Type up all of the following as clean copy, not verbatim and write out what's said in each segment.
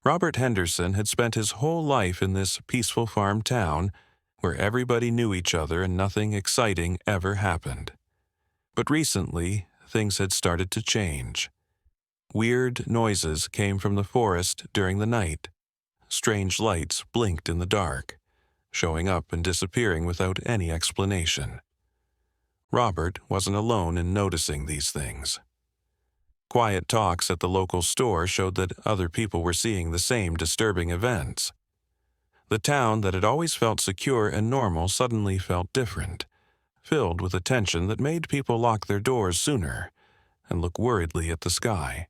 Robert Henderson had spent his whole life in this peaceful farm town where everybody knew each other and nothing exciting ever happened. But recently, things had started to change. Weird noises came from the forest during the night. Strange lights blinked in the dark, showing up and disappearing without any explanation. Robert wasn't alone in noticing these things. Quiet talks at the local store showed that other people were seeing the same disturbing events. The town that had always felt secure and normal suddenly felt different, filled with a tension that made people lock their doors sooner and look worriedly at the sky.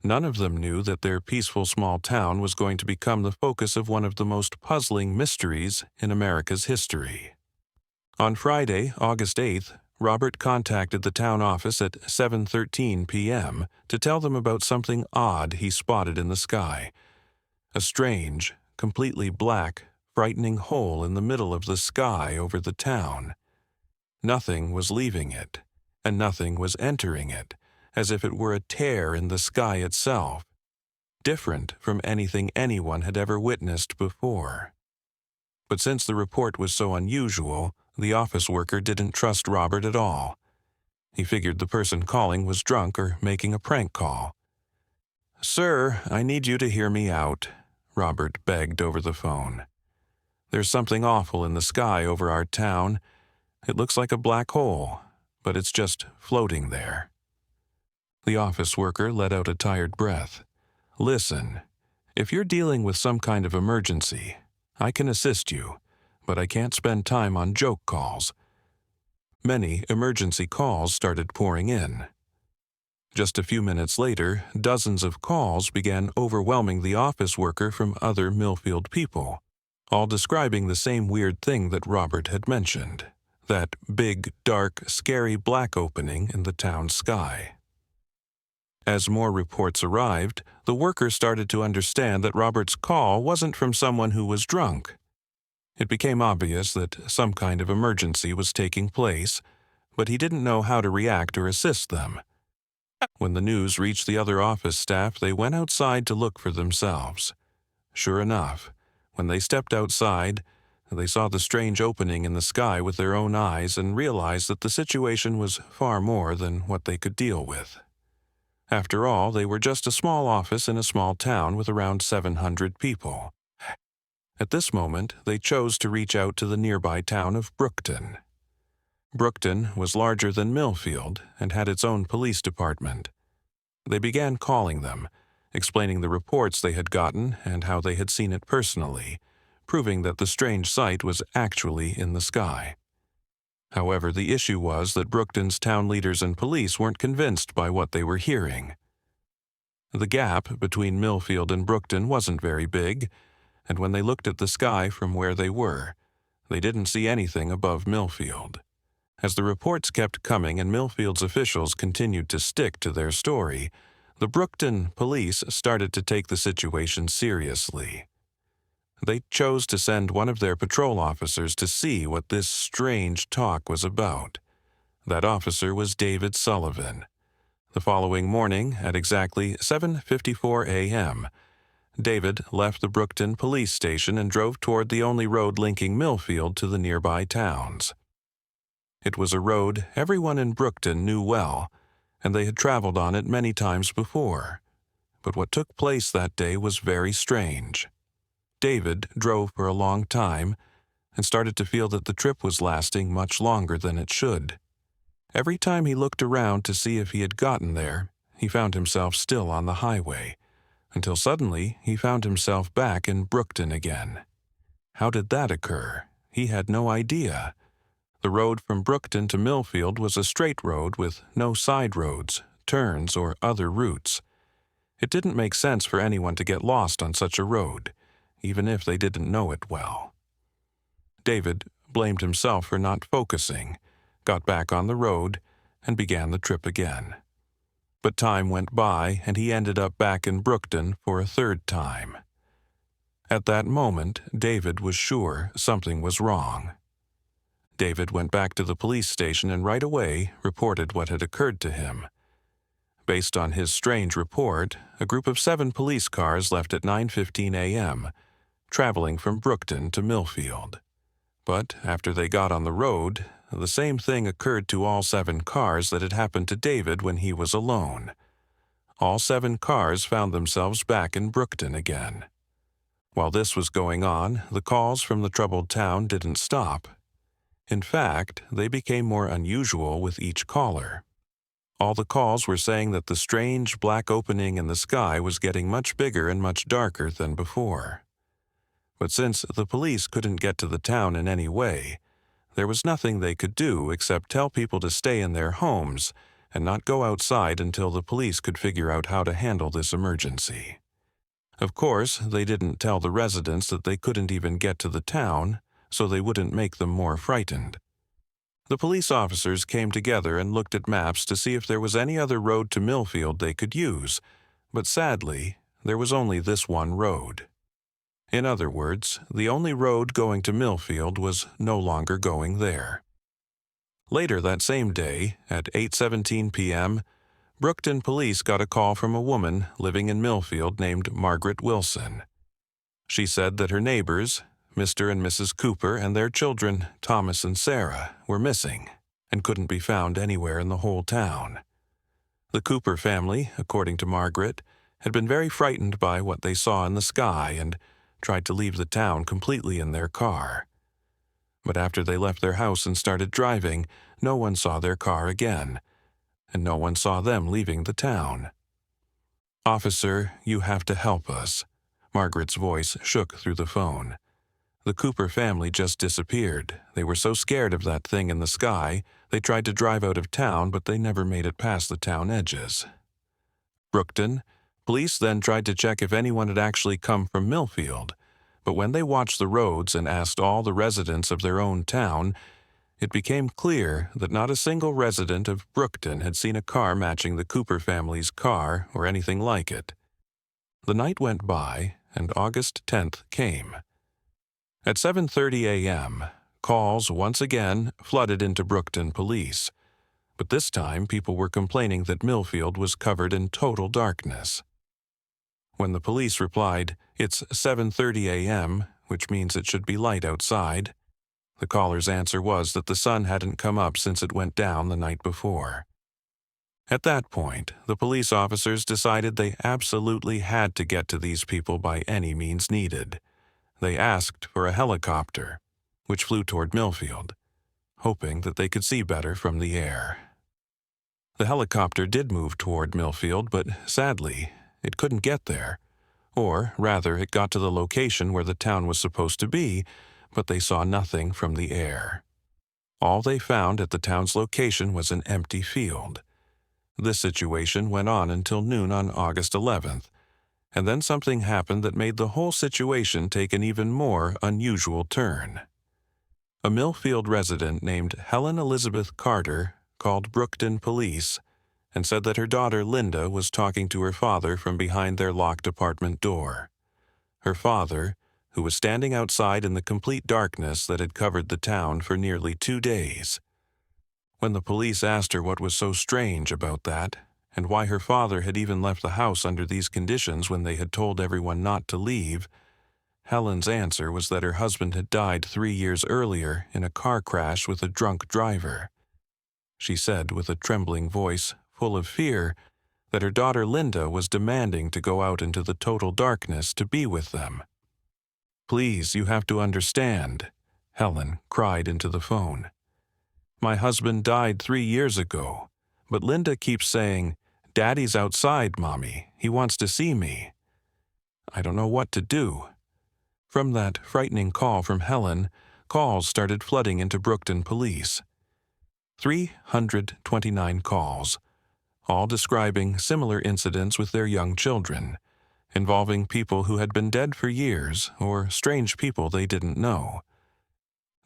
None of them knew that their peaceful small town was going to become the focus of one of the most puzzling mysteries in America's history. On Friday, August 8th, Robert contacted the town office at 7:13 p.m. to tell them about something odd he spotted in the sky. A strange, completely black, frightening hole in the middle of the sky over the town. Nothing was leaving it, and nothing was entering it, as if it were a tear in the sky itself, different from anything anyone had ever witnessed before. But since the report was so unusual, the office worker didn't trust Robert at all. He figured the person calling was drunk or making a prank call. "Sir, I need you to hear me out," Robert begged over the phone. "There's something awful in the sky over our town. It looks like a black hole, but it's just floating there." The office worker let out a tired breath. "Listen, if you're dealing with some kind of emergency, I can assist you, but I can't spend time on joke calls." Many emergency calls started pouring in. Just a few minutes later, dozens of calls began overwhelming the office worker from other Millfield people, all describing the same weird thing that Robert had mentioned, that big, dark, scary black opening in the town sky. As more reports arrived, the worker started to understand that Robert's call wasn't from someone who was drunk. It became obvious that some kind of emergency was taking place, but he didn't know how to react or assist them. When the news reached the other office staff, they went outside to look for themselves. Sure enough, when they stepped outside, they saw the strange opening in the sky with their own eyes and realized that the situation was far more than what they could deal with. After all, they were just a small office in a small town with around 700 people. At this moment, they chose to reach out to the nearby town of Brookton. Brookton was larger than Millfield and had its own police department. They began calling them, explaining the reports they had gotten and how they had seen it personally, proving that the strange sight was actually in the sky. However, the issue was that Brookton's town leaders and police weren't convinced by what they were hearing. The gap between Millfield and Brookton wasn't very big, and when they looked at the sky from where they were, they didn't see anything above Millfield. As the reports kept coming and Millfield's officials continued to stick to their story, the Brookton police started to take the situation seriously. They chose to send one of their patrol officers to see what this strange talk was about. That officer was David Sullivan. The following morning, at exactly 7:54 a.m., David left the Brookton police station and drove toward the only road linking Millfield to the nearby towns. It was a road everyone in Brookton knew well, and they had traveled on it many times before. But what took place that day was very strange. David drove for a long time and started to feel that the trip was lasting much longer than it should. Every time he looked around to see if he had gotten there, he found himself still on the highway, until suddenly he found himself back in Brookton again. How did that occur? He had no idea. The road from Brookton to Millfield was a straight road with no side roads, turns, or other routes. It didn't make sense for anyone to get lost on such a road, even if they didn't know it well. David blamed himself for not focusing, got back on the road, and began the trip again. But time went by, and he ended up back in Brookton for a third time. At that moment, David was sure something was wrong. David went back to the police station and right away reported what had occurred to him. Based on his strange report, a group of 7 police cars left at 9:15 a.m., traveling from Brookton to Millfield. But after they got on the road, the same thing occurred to all 7 cars that had happened to David when he was alone. All 7 cars found themselves back in Brookton again. While this was going on, the calls from the troubled town didn't stop. In fact, they became more unusual with each caller. All the calls were saying that the strange black opening in the sky was getting much bigger and much darker than before. But since the police couldn't get to the town in any way, there was nothing they could do except tell people to stay in their homes and not go outside until the police could figure out how to handle this emergency. Of course, they didn't tell the residents that they couldn't even get to the town, so they wouldn't make them more frightened. The police officers came together and looked at maps to see if there was any other road to Millfield they could use, but sadly, there was only this one road. In other words, the only road going to Millfield was no longer going there. Later that same day, at 8:17 p.m., Brookton police got a call from a woman living in Millfield named Margaret Wilson. She said that her neighbors, Mr. and Mrs. Cooper, and their children, Thomas and Sarah, were missing and couldn't be found anywhere in the whole town. The Cooper family, according to Margaret, had been very frightened by what they saw in the sky and tried to leave the town completely in their car. But after they left their house and started driving, no one saw their car again, and no one saw them leaving the town. "Officer, you have to help us." Margaret's voice shook through the phone. The Cooper family just disappeared. They were so scared of that thing in the sky, they tried to drive out of town, but they never made it past the town edges. Brookton, police then tried to check if anyone had actually come from Millfield, but when they watched the roads and asked all the residents of their own town, it became clear that not a single resident of Brookton had seen a car matching the Cooper family's car or anything like it. The night went by, and August 10th came. At 7:30 a.m., calls once again flooded into Brookton police, but this time people were complaining that Millfield was covered in total darkness. When the police replied, "It's 7:30 a.m., which means it should be light outside," the caller's answer was that the sun hadn't come up since it went down the night before. At that point, the police officers decided they absolutely had to get to these people by any means needed. They asked for a helicopter, which flew toward Millfield, hoping that they could see better from the air. The helicopter did move toward Millfield, but sadly, it couldn't get there. Or, rather, it got to the location where the town was supposed to be, but they saw nothing from the air. All they found at the town's location was an empty field. This situation went on until noon on August 11th, and then something happened that made the whole situation take an even more unusual turn. A Millfield resident named Helen Elizabeth Carter called Brookton police and said that her daughter Linda was talking to her father from behind their locked apartment door. Her father, who was standing outside in the complete darkness that had covered the town for nearly 2 days. When the police asked her what was so strange about that, and why her father had even left the house under these conditions when they had told everyone not to leave, Helen's answer was that her husband had died 3 years earlier in a car crash with a drunk driver. She said with a trembling voice, full of fear, that her daughter Linda was demanding to go out into the total darkness to be with them. "Please, you have to understand," Helen cried into the phone. "My husband died 3 years ago, but Linda keeps saying, 'Daddy's outside, Mommy. He wants to see me.' I don't know what to do." From that frightening call from Helen, calls started flooding into Brookton police. 329 calls, all describing similar incidents with their young children, involving people who had been dead for years or strange people they didn't know.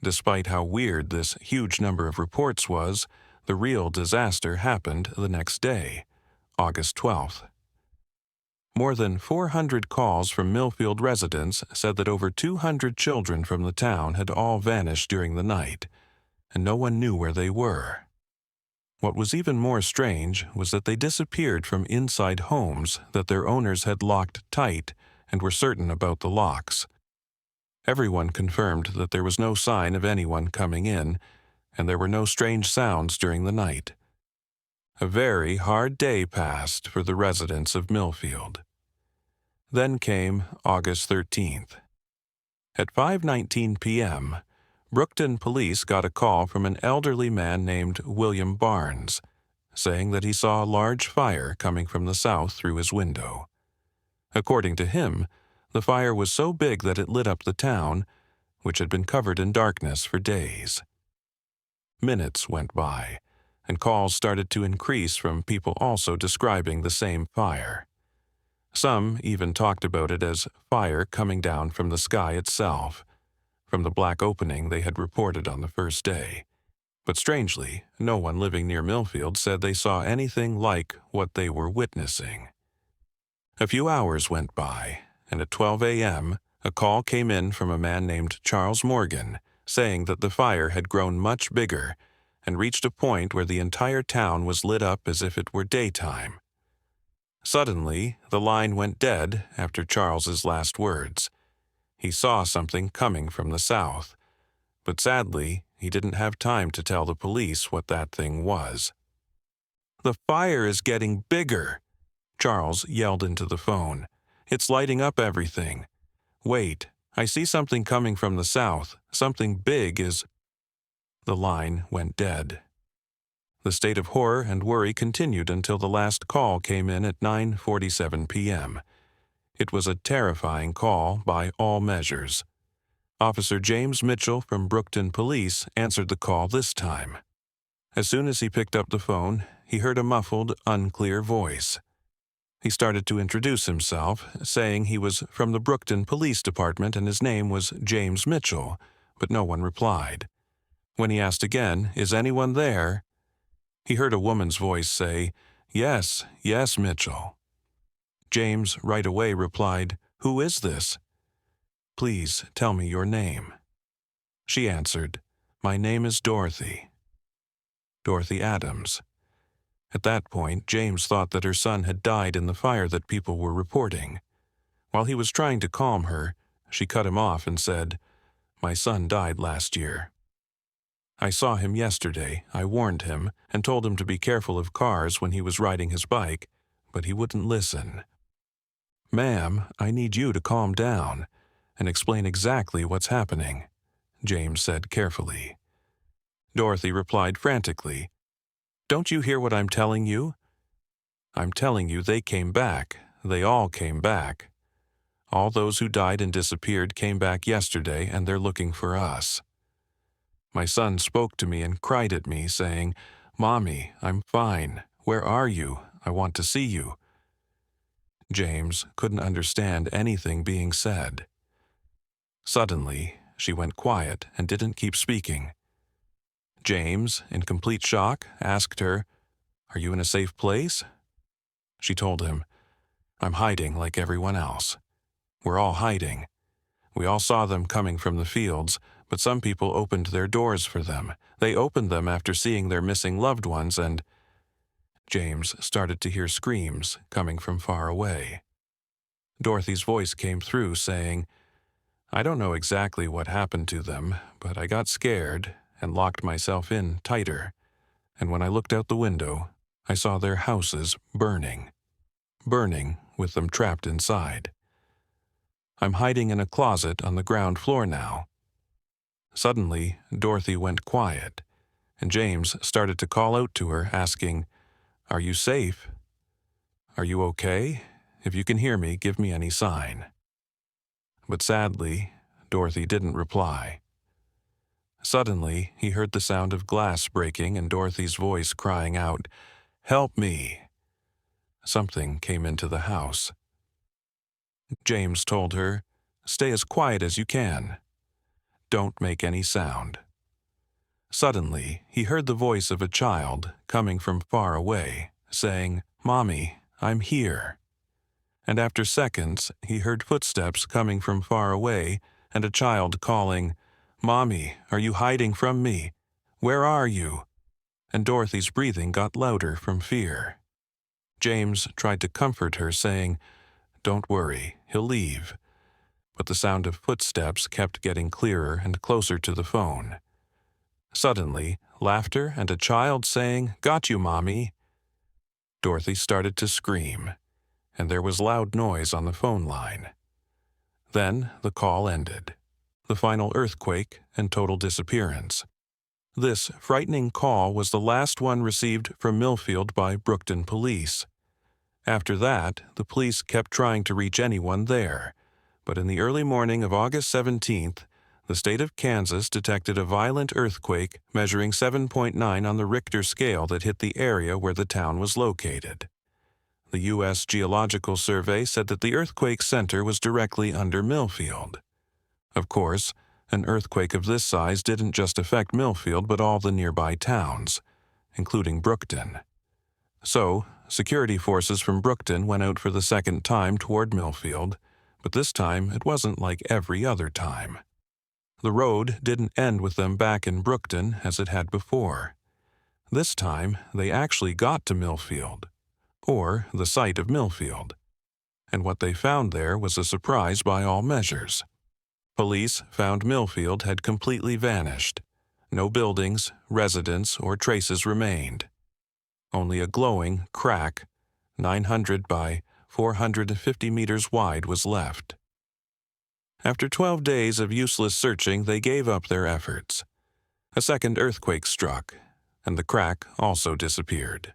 Despite how weird this huge number of reports was, the real disaster happened the next day, August 12th. More than 400 calls from Millfield residents said that over 200 children from the town had all vanished during the night, and no one knew where they were. What was even more strange was that they disappeared from inside homes that their owners had locked tight and were certain about the locks. Everyone confirmed that there was no sign of anyone coming in, and there were no strange sounds during the night. A very hard day passed for the residents of Millfield. Then came August 13th. At 5:19 p.m., Brookton police got a call from an elderly man named William Barnes, saying that he saw a large fire coming from the south through his window. According to him, the fire was so big that it lit up the town, which had been covered in darkness for days. Minutes went by, and calls started to increase from people also describing the same fire. Some even talked about it as fire coming down from the sky itself, from the black opening they had reported on the first day. But strangely, no one living near Millfield said they saw anything like what they were witnessing. A few hours went by, and at 12 a.m., a call came in from a man named Charles Morgan, saying that the fire had grown much bigger and reached a point where the entire town was lit up as if it were daytime. Suddenly, the line went dead after Charles's last words. He saw something coming from the south, but sadly, he didn't have time to tell the police what that thing was. "The fire is getting bigger," Charles yelled into the phone. "It's lighting up everything. Wait, I see something coming from the south. Something big is—" The line went dead. The state of horror and worry continued until the last call came in at 9:47 p.m. It was a terrifying call by all measures. Officer James Mitchell from Brookton Police answered the call this time. As soon as he picked up the phone, he heard a muffled, unclear voice. He started to introduce himself, saying he was from the Brookton Police Department and his name was James Mitchell, but no one replied. When he asked again, "Is anyone there?" he heard a woman's voice say, "Yes, yes, Mitchell." James right away replied, "Who is this? Please tell me your name." She answered, "My name is Dorothy. Dorothy Adams." At that point, James thought that her son had died in the fire that people were reporting. While he was trying to calm her, she cut him off and said, "My son died last year. I saw him yesterday. I warned him and told him to be careful of cars when he was riding his bike, but he wouldn't listen." "Ma'am, I need you to calm down and explain exactly what's happening," James said carefully. Dorothy replied frantically, "Don't you hear what I'm telling you? I'm telling you they came back. They all came back. All those who died and disappeared came back yesterday, and they're looking for us. My son spoke to me and cried at me, saying, 'Mommy, I'm fine. Where are you? I want to see you.'" James couldn't understand anything being said. Suddenly, she went quiet and didn't keep speaking. James, in complete shock, asked her, "Are you in a safe place?" She told him, "I'm hiding like everyone else. We're all hiding. We all saw them coming from the fields, but some people opened their doors for them. They opened them after seeing their missing loved ones and—" James started to hear screams coming from far away. Dorothy's voice came through saying, "I don't know exactly what happened to them, but I got scared and locked myself in tighter, and when I looked out the window, I saw their houses burning with them trapped inside. I'm hiding in a closet on the ground floor now." Suddenly, Dorothy went quiet, and James started to call out to her, asking, "Are you safe? Are you okay? If you can hear me, give me any sign." But sadly, Dorothy didn't reply. Suddenly, he heard the sound of glass breaking and Dorothy's voice crying out, "Help me!" Something came into the house. James told her, "Stay as quiet as you can. Don't make any sound." Suddenly, he heard the voice of a child coming from far away, saying, "Mommy, I'm here." And after seconds, he heard footsteps coming from far away and a child calling, "Mommy, are you hiding from me? Where are you?" and Dorothy's breathing got louder from fear. James tried to comfort her, saying, "Don't worry, he'll leave." But the sound of footsteps kept getting clearer and closer to the phone. Suddenly, laughter and a child saying, "Got you, Mommy." Dorothy started to scream, and there was loud noise on the phone line. Then the call ended. The final earthquake and total disappearance. This frightening call was the last one received from Millfield by Brookton police. After that, the police kept trying to reach anyone there, but in the early morning of August 17th, the state of Kansas detected a violent earthquake measuring 7.9 on the Richter scale that hit the area where the town was located. The U.S. Geological Survey said that the earthquake center was directly under Millfield. Of course, an earthquake of this size didn't just affect Millfield but all the nearby towns, including Brookton. So, security forces from Brookton went out for the second time toward Millfield, but this time it wasn't like every other time. The road didn't end with them back in Brookton as it had before. This time, they actually got to Millfield, or the site of Millfield. And what they found there was a surprise by all measures. Police found Millfield had completely vanished. No buildings, residents, or traces remained. Only a glowing crack, 900 by 450 meters wide, was left. After 12 days of useless searching, they gave up their efforts. A second earthquake struck, and the crack also disappeared.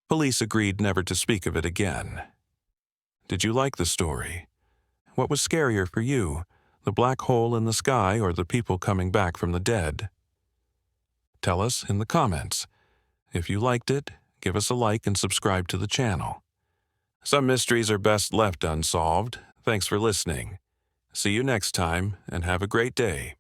Police agreed never to speak of it again. Did you like the story? What was scarier for you, the black hole in the sky or the people coming back from the dead? Tell us in the comments. If you liked it, give us a like and subscribe to the channel. Some mysteries are best left unsolved. Thanks for listening. See you next time, and have a great day.